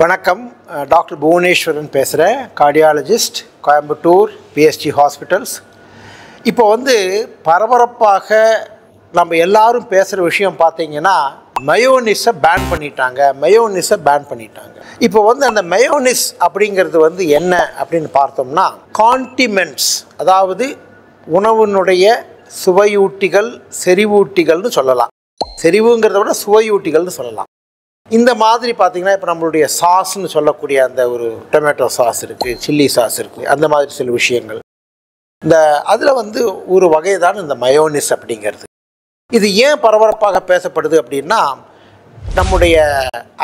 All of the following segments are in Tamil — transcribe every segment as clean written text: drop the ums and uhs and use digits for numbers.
வணக்கம். டாக்டர் புவனேஸ்வரன் பேசுகிறேன், கார்டியாலஜிஸ்ட், கோயம்புத்தூர் பிஎஸ்டி ஹாஸ்பிட்டல்ஸ். இப்போ பரபரப்பாக நம்ம எல்லாரும் பேசுகிற விஷயம் பார்த்தீங்கன்னா, மயோனிஸை பேன் பண்ணிட்டாங்க. இப்போ அந்த மயோனிஸ் அப்படிங்கிறது என்ன அப்படின்னு பார்த்தோம்னா, காண்டிமெண்ட்ஸ், அதாவது உணவினுடைய சுவையூட்டிகள், செறிவூட்டிகள்னு சொல்லலாம். செறிவுங்கிறத விட சுவையூட்டிகள்னு சொல்லலாம். இந்த மாதிரி பார்த்திங்கன்னா, இப்போ நம்மளுடைய சாஸ்ன்னு சொல்லக்கூடிய அந்த ஒரு டொமேட்டோ சாஸ் இருக்குது, சில்லி சாஸ் இருக்குது, அந்த மாதிரி சில விஷயங்கள். அதில் ஒரு வகை தான் இந்த மயோனிஸ் அப்படிங்கிறது. இது ஏன் பரபரப்பாக பேசப்படுது அப்படின்னா, நம்முடைய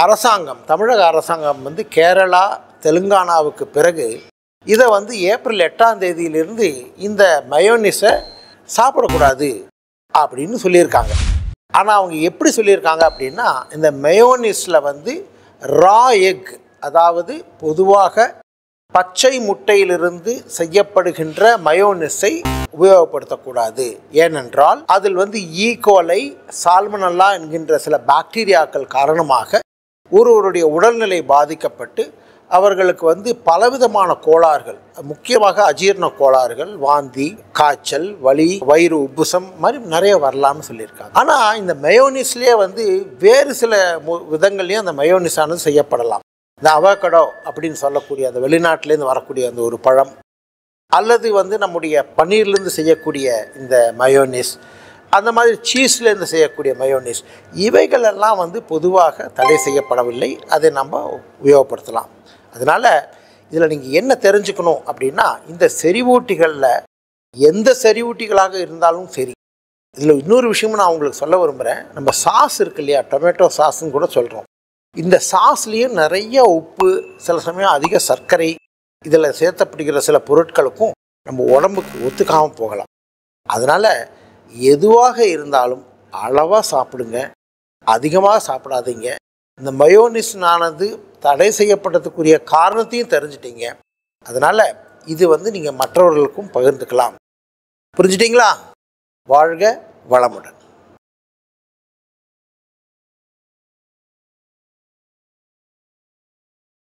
அரசாங்கம், தமிழக அரசாங்கம் கேரளா, தெலுங்கானாவுக்கு பிறகு இதை ஏப்ரல் 8ஆம் தேதியிலிருந்து இந்த மயோனிஸை சாப்பிடக்கூடாது அப்படின்னு சொல்லியிருக்காங்க. ஆனால் அவங்க எப்படி சொல்லியிருக்காங்க அப்படின்னா, இந்த மயோனிஸில் ரா எக், அதாவது பொதுவாக பச்சை முட்டையிலிருந்து செய்யப்படுகின்ற மயோனிஸை உபயோகப்படுத்தக்கூடாது. ஏனென்றால் அதில் ஈகோலை, சால்மனல்லா என்கின்ற சில பாக்டீரியாக்கள் காரணமாக ஒருவருடைய உடல்நிலை பாதிக்கப்பட்டு அவர்களுக்கு பலவிதமான கோளாறுகள், முக்கியமாக அஜீரண கோளாறுகள், வாந்தி, காய்ச்சல், வலி, வயிறு உப்புசம் மாதிரி நிறைய வரலாம்னு சொல்லியிருக்காங்க. ஆனால் இந்த மயோனிஸ்லேயே வேறு சில விதங்கள்லேயும் அந்த மயோனிஸானது செய்யப்படலாம். இந்த அவகடோ அப்படின்னு சொல்லக்கூடிய அந்த வெளிநாட்டிலேருந்து வரக்கூடிய அந்த ஒரு பழம், அல்லது நம்முடைய பன்னீர்லேருந்து செய்யக்கூடிய இந்த மயோனிஸ், அந்த மாதிரி சீஸ்லேருந்து செய்யக்கூடிய மயோனிஸ், இவைகளெல்லாம் பொதுவாக தடை செய்யப்படவில்லை. அதை நம்ம உபயோகப்படுத்தலாம். அதனால் இதில் நீங்கள் என்ன தெரிஞ்சுக்கணும் அப்படின்னா, இந்த செறிவூட்டிகளில் எந்த செறிவூட்டிகளாக இருந்தாலும் சரி. இதில் இன்னொரு விஷயமும் நான் உங்களுக்கு சொல்ல விரும்புகிறேன். நம்ம சாஸ் இருக்கு இல்லையா, டொமேட்டோ சாஸ்ன்னு கூட சொல்கிறோம். இந்த சாஸ்லேயும் நிறைய உப்பு, சில சமயம் அதிக சர்க்கரை, இதில் சேர்த்தப்படுகிற சில பொருட்களுக்கும் நம்ம உடம்புக்கு ஒத்துக்காமல் போகலாம். அதனால் எதுவாக இருந்தாலும் அளவாக சாப்பிடுங்க, அதிகமாக சாப்பிடாதீங்க. இந்த மயோனிஸ்னானது தடை செய்யப்பட்டதுக்குரிய காரணத்தையும் தெரிஞ்சிட்டீங்க. அதனால் இது நீங்கள் மற்றவர்களுக்கும் பகிர்ந்துக்கலாம். புரிஞ்சிட்டிங்களா? வாழ்க வளமுடன்.